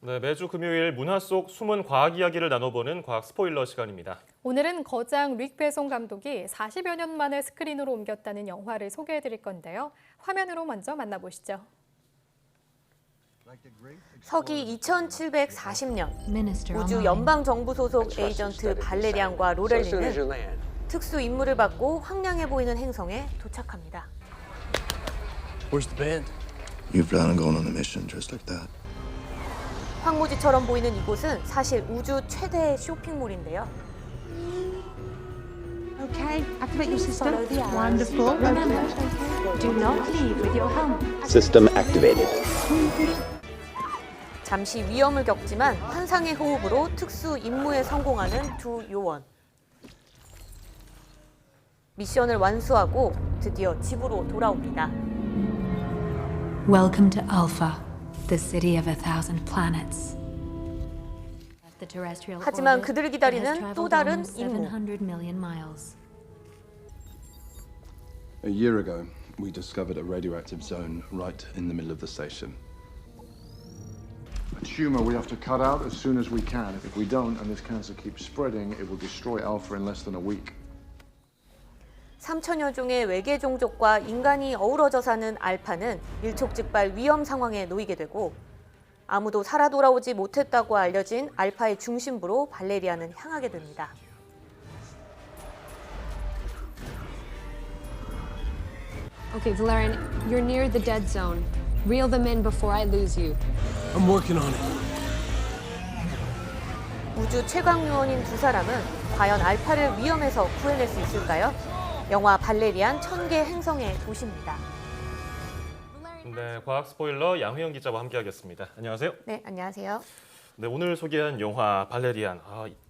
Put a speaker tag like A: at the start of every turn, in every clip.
A: 네, 매주 금요일 문화 속 숨은 과학 이야기를 나눠보는 과학 스포일러 시간입니다.
B: 오늘은 거장 릭 베송 감독이 40여 년 만에 스크린으로 옮겼다는 영화를 소개해드릴 건데요. 화면으로 먼저 만나보시죠.
C: 서기 2740년 우주 연방정부 소속 에이전트 발레리안과 로렐리는 특수 임무를 받고 황량해 보이는 행성에 도착합니다.
D: Where's the band?
E: You plan on going on a mission just like that?
C: 황무지처럼 보이는 이곳은 사실 우주 최대의 쇼핑몰인데요.
F: Okay, activate your system. Wonderful. Remember, do not leave with your home.
G: System activated.
C: 잠시 위험을 겪지만 환상의 호흡으로 특수 임무에 성공하는 두 요원. 미션을 완수하고 드디어 집으로 돌아옵니다.
H: Welcome to Alpha, the city of 1,000 planets.
C: 하지만 그들을 기다리는 또 다른 임무.
H: 700 million miles.
I: A year ago, we discovered a radioactive zone right in the middle of the station.
J: A tumor we have to cut out as soon as we can. If we don't, and this cancer keeps spreading, it will destroy Alpha in less than a week.
C: 3천여 종의 외계 종족과 인간이 어우러져 사는 알파는 일촉즉발 위험 상황에 놓이게 되고 아무도 살아 돌아오지 못했다고 알려진 알파의 중심부로 발레리안은 향하게 됩니다.
K: Okay, Valerian, you're near the dead zone. Reel them in before I lose you.
D: I'm working on it.
C: 우주 최강 요원인 두 사람은 과연 알파를 위험에서 구해낼 수 있을까요? 영화 발레리안 1000개 행성의 도시입니다.
A: 네, 과학 스포일러 양효영 기자와 함께하겠습니다. 안녕하세요.
C: 네, 안녕하세요.
A: 네, 오늘 소개한 영화 발레리안,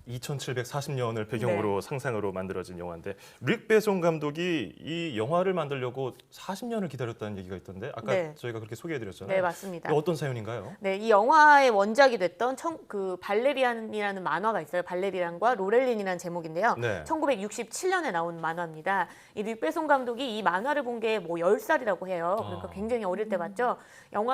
A: 2740년을 배경으로 상상으로 만들어진 영화인데 릭 베송 감독이 이 영화를 만들려고 40년을 기다렸다는 얘기가 있던데 아까 저희가 그렇게 소개해드렸잖아요.
C: 네, 맞습니다.
A: 어떤 사연인가요?
C: 네, 이 영화의 원작이 됐던 그 발레리안이라는 만화가 있어요. 발레리안과 로렐린이라는 제목인데요.
A: 네.
C: 1967년에 나온 만화입니다. 이 릭 베송 감독이 이 만화를 본 게 뭐 10살이라고 해요. 그러니까 굉장히 어릴 때 봤죠.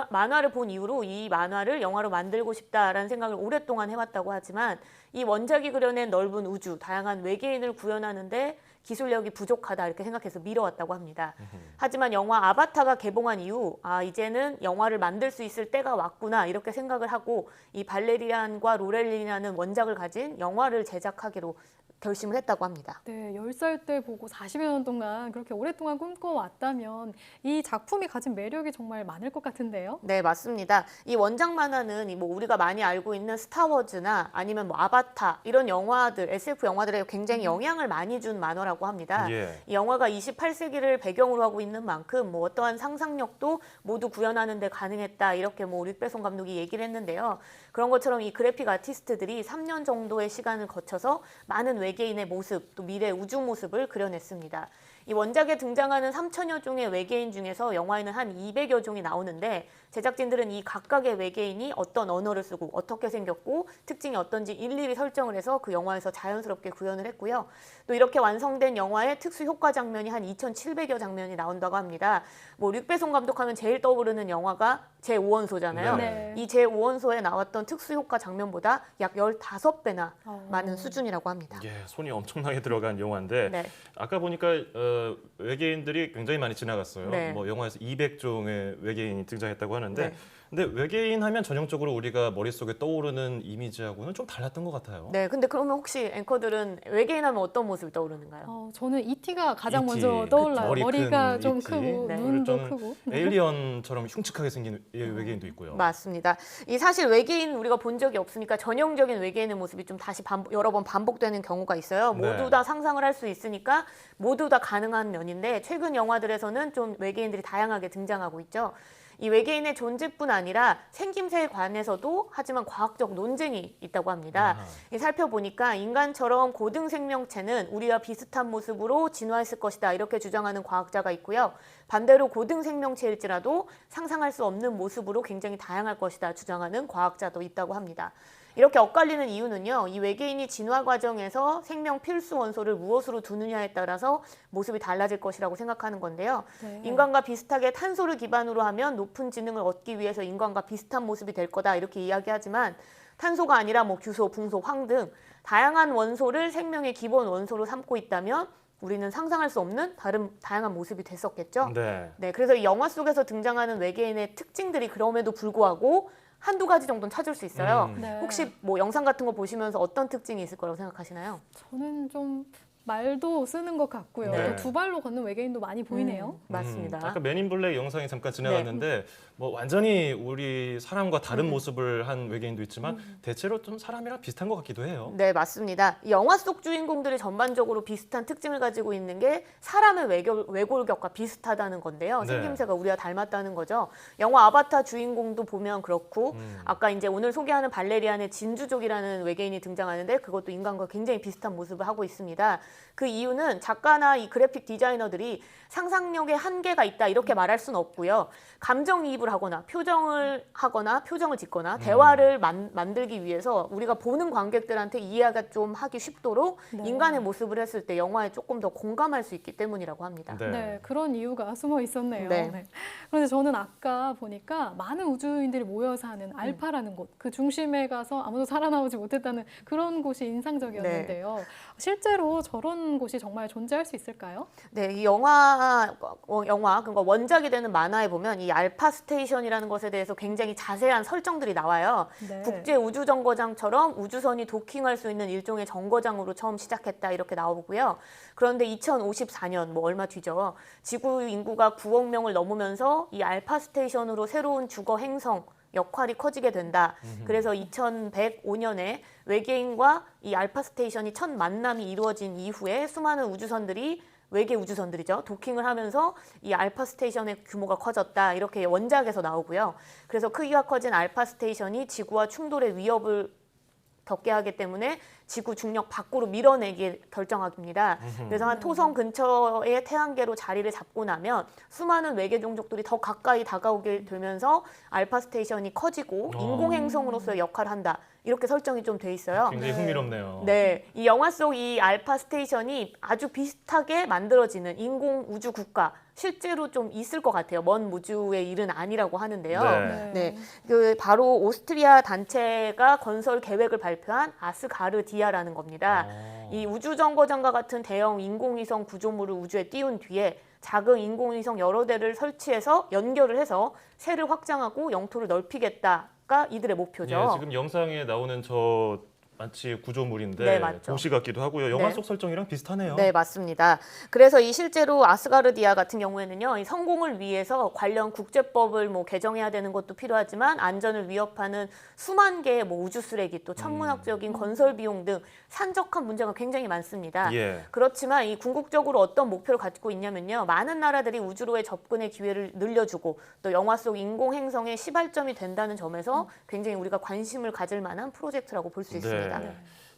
C: 만화를 본 이후로 이 만화를 영화로 만들고 싶다라는 생각을 오랫동안 해왔다고 하지만 이 원작이 그려낸 넓은 우주, 다양한 외계인을 구현하는데 기술력이 부족하다 이렇게 생각해서 미뤄왔다고 합니다. 하지만 영화 아바타가 개봉한 이후 이제는 영화를 만들 수 있을 때가 왔구나 이렇게 생각을 하고 이 발레리안과 로렐린이라는 원작을 가진 영화를 제작하기로 결심을 했다고 합니다.
B: 네, 10살 때 보고 40여 년 동안 그렇게 오랫동안 꿈꿔왔다면 이 작품이 가진 매력이 정말 많을 것 같은데요?
C: 네, 맞습니다. 이 원작 만화는 뭐 우리가 많이 알고 있는 스타워즈나 아니면 뭐 아바타 이런 영화들, SF 영화들에 굉장히 영향을 많이 준 만화라고 합니다. 이 영화가 28세기를 배경으로 하고 있는 만큼 뭐 어떠한 상상력도 모두 구현하는 데 가능했다 이렇게 뭐 릭 베송 감독이 얘기를 했는데요. 그런 것처럼 이 그래픽 아티스트들이 3년 정도의 시간을 거쳐서 많은 외계인의 모습, 또 미래 우주 모습을 그려냈습니다. 이 원작에 등장하는 3천여 종의 외계인 중에서 영화에는 한 200여 종이 나오는데 제작진들은 이 각각의 외계인이 어떤 언어를 쓰고 어떻게 생겼고 특징이 어떤지 일일이 설정을 해서 그 영화에서 자연스럽게 구현을 했고요. 또 이렇게 완성된 영화의 특수 효과 장면이 한 2,700여 장면이 나온다고 합니다. 뭐 릭 베송 감독하면 제일 떠오르는 영화가 제5원소잖아요.
B: 네.
C: 이 제5원소에 나왔던 특수 효과 장면보다 약 15배나 많은 수준이라고 합니다.
A: 예, 손이 엄청나게 들어간 영화인데 아까 보니까 외계인들이 굉장히 많이 지나갔어요. 뭐 영화에서 200종의 외계인이 등장했다고 하는데 근데 외계인 하면 전형적으로 우리가 머릿속에 떠오르는 이미지하고는 좀 달랐던 것 같아요.
C: 네, 근데 그러면 혹시 앵커들은 외계인 하면 어떤 모습이 떠오르는가요?
B: 저는 E.T.가 가장 먼저 떠올라요. 머리가 좀 크고 눈도 크고.
A: 에일리언처럼 흉측하게 생긴 외계인도 있고요.
C: 맞습니다. 이 사실 외계인 우리가 본 적이 없으니까 전형적인 외계인의 모습이 좀 다시 여러 번 반복되는 경우가 있어요. 모두 다 상상을 할 수 있으니까 모두 다 가능한 면인데 최근 영화들에서는 좀 외계인들이 다양하게 등장하고 있죠. 이 외계인의 존재뿐 아니라 생김새에 관해서도 하지만 과학적 논쟁이 있다고 합니다. 살펴보니까 인간처럼 고등 생명체는 우리와 비슷한 모습으로 진화했을 것이다 이렇게 주장하는 과학자가 있고요. 반대로 고등 생명체일지라도 상상할 수 없는 모습으로 굉장히 다양할 것이다 주장하는 과학자도 있다고 합니다. 이렇게 엇갈리는 이유는요. 이 외계인이 진화 과정에서 생명 필수 원소를 무엇으로 두느냐에 따라서 모습이 달라질 것이라고 생각하는 건데요.
B: 네.
C: 인간과 비슷하게 탄소를 기반으로 하면 높은 지능을 얻기 위해서 인간과 비슷한 모습이 될 거다 이렇게 이야기하지만 탄소가 아니라 뭐 규소, 붕소, 황 등 다양한 원소를 생명의 기본 원소로 삼고 있다면 우리는 상상할 수 없는 다양한 모습이 됐었겠죠. 네, 그래서 이 영화 속에서 등장하는 외계인의 특징들이 그럼에도 불구하고 한두 가지 정도는 찾을 수 있어요.
B: 네.
C: 혹시 뭐 영상 같은 거 보시면서 어떤 특징이 있을 거라고 생각하시나요?
B: 저는 좀 말도 쓰는 것 같고요.
A: 네.
B: 또 두 발로 걷는 외계인도 많이 보이네요.
C: 맞습니다.
A: 아까 맨인블랙 영상이 잠깐 지나갔는데 뭐 완전히 우리 사람과 다른 모습을 한 외계인도 있지만 대체로 좀 사람이랑 비슷한 것 같기도 해요.
C: 네, 맞습니다. 이 영화 속 주인공들이 전반적으로 비슷한 특징을 가지고 있는 게 사람의 외골격과 비슷하다는 건데요.
A: 네.
C: 생김새가 우리와 닮았다는 거죠. 영화 아바타 주인공도 보면 그렇고 아까 이제 오늘 소개하는 발레리안의 진주족이라는 외계인이 등장하는데 그것도 인간과 굉장히 비슷한 모습을 하고 있습니다. 그 이유는 작가나 이 그래픽 디자이너들이 상상력에 한계가 있다 이렇게 말할 수는 없고요. 감정이입을 하거나 표정을 짓거나 대화를 만들기 위해서 우리가 보는 관객들한테 이해가 좀 하기 쉽도록 인간의 모습을 했을 때 영화에 조금 더 공감할 수 있기 때문이라고 합니다.
B: 네, 그런 이유가 숨어 있었네요.
C: 네.
B: 네. 그런데 저는 아까 보니까 많은 우주인들이 모여 사는 알파라는 곳, 그 중심에 가서 아무도 살아나오지 못했다는 그런 곳이 인상적이었는데요. 실제로 저런 곳이 정말 존재할 수 있을까요?
C: 네, 이 영화 그러니까 원작이 되는 만화에 보면 이 알파 스테이션이라는 것에 대해서 굉장히 자세한 설정들이 나와요.
B: 네.
C: 국제 우주 정거장처럼 우주선이 도킹할 수 있는 일종의 정거장으로 처음 시작했다 이렇게 나오고요. 그런데 2054년 뭐 얼마 뒤죠. 지구 인구가 9억 명을 넘으면서 이 알파 스테이션으로 새로운 주거 행성 역할이 커지게 된다. 그래서 2105년에 외계인과 이 알파 스테이션이 첫 만남이 이루어진 이후에 수많은 우주선들이 외계 우주선들이죠. 도킹을 하면서 이 알파 스테이션의 규모가 커졌다. 이렇게 원작에서 나오고요. 그래서 크기가 커진 알파 스테이션이 지구와 충돌의 위협을 겪게 하기 때문에 지구 중력 밖으로 밀어내기 결정합니다. 그래서 한 토성 근처의 태양계로 자리를 잡고 나면 수많은 외계 종족들이 더 가까이 다가오게 되면서 알파 스테이션이 커지고 인공행성으로서의 역할을 한다. 이렇게 설정이 좀 돼 있어요.
A: 굉장히 흥미롭네요.
C: 네, 이 영화 속 이 알파 스테이션이 아주 비슷하게 만들어지는 인공 우주 국가 실제로 좀 있을 것 같아요. 먼 우주의 일은 아니라고 하는데요. 네, 그 바로 오스트리아 단체가 건설 계획을 발표한 아스가르디아라는 겁니다. 이 우주 정거장과 같은 대형 인공위성 구조물을 우주에 띄운 뒤에 작은 인공위성 여러 대를 설치해서 연결을 해서 세를 확장하고 영토를 넓히겠다가 이들의 목표죠.
A: 예, 지금 영상에 나오는 저 마치 구조물인데
C: 네, 맞죠.
A: 도시 같기도 하고요. 영화
C: 네.
A: 속 설정이랑 비슷하네요.
C: 네, 맞습니다. 그래서 이 실제로 아스가르디아 같은 경우에는요, 이 성공을 위해서 관련 국제법을 뭐 개정해야 되는 것도 필요하지만 안전을 위협하는 수만 개의 뭐 우주 쓰레기 또 천문학적인 건설 비용 등 산적한 문제가 굉장히 많습니다. 그렇지만 이 궁극적으로 어떤 목표를 가지고 있냐면요, 많은 나라들이 우주로의 접근의 기회를 늘려주고 또 영화 속 인공행성의 시발점이 된다는 점에서 굉장히 우리가 관심을 가질 만한 프로젝트라고 볼 수 있습니다.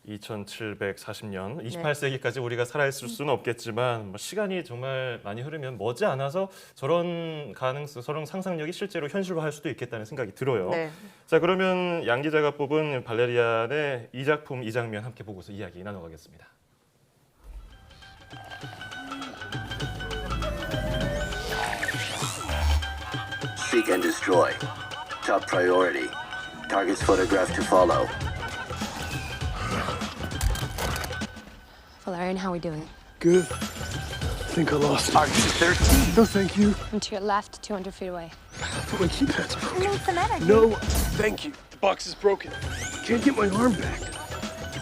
A: 2740년, 28세기까지 우리가 살아있을 수는 없겠지만 뭐 시간이 정말 많이 흐르면 머지않아서 저런 가능성, 저런 상상력이 실제로 현실화할 수도 있겠다는 생각이 들어요. 자, 그러면 양 기자가 뽑은 발레리안의 이 작품, 이 장면 함께 보고서 이야기 나눠가겠습니다.
G: Seek and destroy. Top priority. Targets photographed to follow.
K: Valerian, how are we doing?
D: Good. I think I lost it.
G: RC-13.
D: No, thank you.
K: I'm to your left, 200 feet away.
D: But my keypad's broken.
F: What's the matter?
D: No, thank you. The box is broken. Can't get my arm back.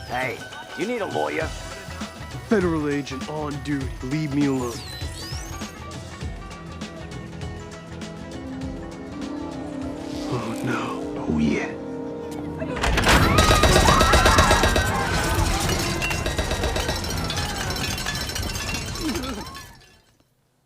G: Hey, you need a lawyer?
D: Federal agent on duty. Leave me alone. Oh no.
G: Oh yeah.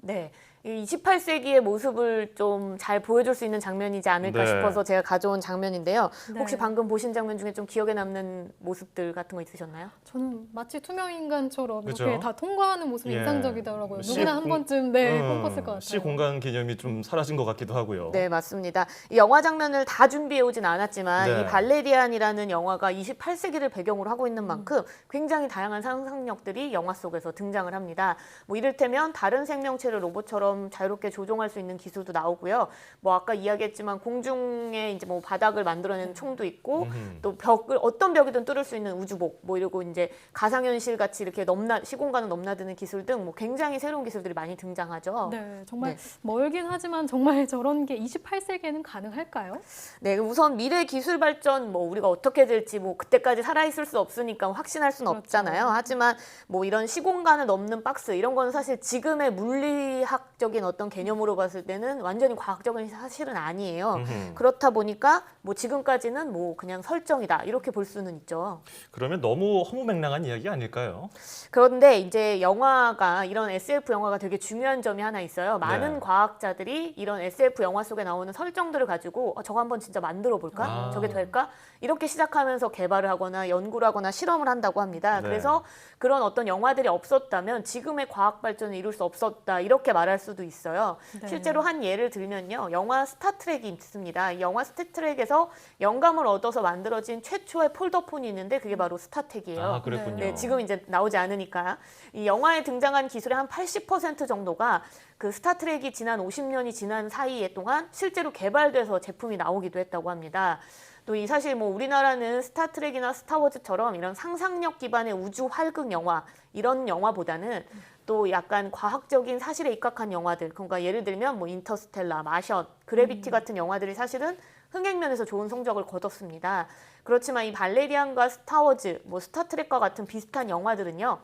C: 네, 이 이 28세기의 모습을 좀 잘 보여줄 수 있는 장면이지 않을까
A: 네.
C: 싶어서 제가 가져온 장면인데요.
B: 네.
C: 혹시 방금 보신 장면 중에 좀 기억에 남는 모습들 같은 거 있으셨나요?
B: 저는 마치 투명 인간처럼
A: 그죠?
B: 이렇게 다 통과하는 모습이
A: 예.
B: 인상적이더라고요.
A: 시
B: 누구나 한
A: 공-
B: 번쯤 꿈꿨을 것 같아요.
A: 시 공간 개념이 좀 사라진 것 같기도 하고요.
C: 네, 맞습니다. 이 영화 장면을 다 준비해 오진 않았지만
A: 네.
C: 이 발레리안이라는 영화가 28세기를 배경으로 하고 있는 만큼 굉장히 다양한 상상력들이 영화 속에서 등장을 합니다. 뭐 이를테면 다른 생명체를 로봇처럼 자유롭게 조종할 수 있는 기술도 나오고요. 뭐 아까 이야기했지만 공중에 이제 뭐 바닥을 만들어내는 총도 있고 또 벽을 어떤 벽이든 뚫을 수 있는 우주복 뭐 이러고 이제 가상현실 같이 이렇게 시공간을 넘나드는 기술 등 뭐 굉장히 새로운 기술들이 많이 등장하죠.
B: 네, 정말
C: 네.
B: 멀긴 하지만 정말 저런 게 28세기에는 가능할까요?
C: 네, 우선 미래 기술 발전 뭐 우리가 어떻게 될지 뭐 그때까지 살아 있을 수 없으니까 확신할 수는
B: 그렇죠.
C: 없잖아요. 하지만 뭐 이런 시공간을 넘는 박스 이런 건 사실 지금의 물리학적인 어떤 개념으로 봤을 때는 완전히 과학적인 사실은 아니에요. 그렇다 보니까 뭐 지금까지는 뭐 그냥 설정이다 이렇게 볼 수는 있죠.
A: 그러면 너무 허무맹랑한 이야기 아닐까요?
C: 그런데 이제 영화가 이런 SF 영화가 되게 중요한 점이 하나 있어요. 많은
A: 네.
C: 과학자들이 이런 SF 영화 속에 나오는 설정들을 가지고 저거 한번 진짜 만들어 볼까? 저게 될까? 이렇게 시작하면서 개발을 하거나 연구를 하거나 실험을 한다고 합니다.
A: 네.
C: 그래서 그런 어떤 영화들이 없었다면 지금의 과학 발전을 이룰 수 없었다 이렇게 말할 수도 있어요.
B: 네.
C: 실제로 한 예를 들면요. 영화 스타트rek이 있습니다. 이 영화 스타트rek에서 영감을 얻어서 만들어진 최초의 폴더폰이 있는데 그게 바로 스타텍이에요.
A: 아, 그랬군요.
C: 네, 지금 이제 나오지 않으니까 이 영화에 등장한 기술의 한 80% 정도가 그 스타트rek이 지난 50년이 지난 사이에 동안 실제로 개발돼서 제품이 나오기도 했다고 합니다. 또 이 사실 뭐 우리나라는 스타트rek이나 스타워즈처럼 이런 상상력 기반의 우주 활극 영화 이런 영화보다는 또 약간 과학적인 사실에 입각한 영화들 그러니까 예를 들면 뭐 인터스텔라, 마션, 그래비티 같은 영화들이 사실은 흥행면에서 좋은 성적을 거뒀습니다. 그렇지만 이 발레리안과 스타워즈, 뭐 스타트rek과 같은 비슷한 영화들은요.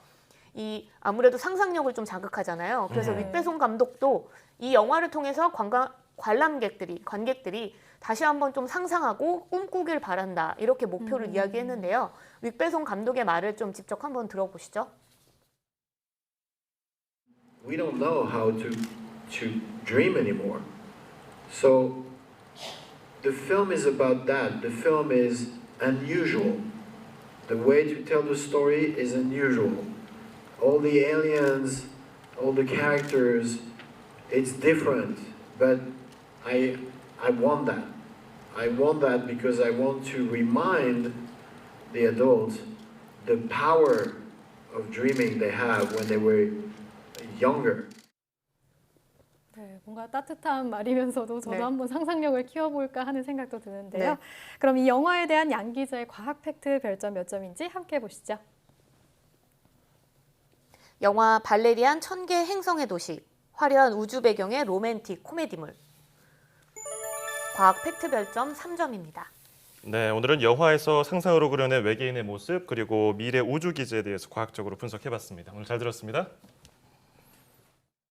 C: 이 아무래도 상상력을 좀 자극하잖아요. 그래서 윗배송 감독도 이 영화를 통해서 관객들이 다시 한번 좀 상상하고 꿈꾸길 바란다 이렇게 목표를 이야기했는데요. 윗배송 감독의 말을 좀 직접 한번 들어보시죠.
L: We don't know how to dream anymore. So the film is about that. The film is unusual. The way to tell the story is unusual. All the aliens, all the characters, it's different. But I want that. I want that because I want to remind the adults the power of dreaming they have when they were younger.
B: 네, 뭔가 따뜻한 말이면서도 저도
C: 네.
B: 한번 상상력을 키워볼까 하는 생각도 드는데요.
C: 네.
B: 그럼 이 영화에 대한 양 기자의 과학 팩트 별점 몇 점인지 함께 보시죠.
C: 영화 발레리안 1000개 행성의 도시, 화려한 우주 배경의 로맨틱 코미디물. 과학 팩트 별점 3점입니다.
A: 네, 오늘은 영화에서 상상으로 그려낸 외계인의 모습 그리고 미래 우주 기제에 대해서 과학적으로 분석해봤습니다. 오늘 잘 들었습니다.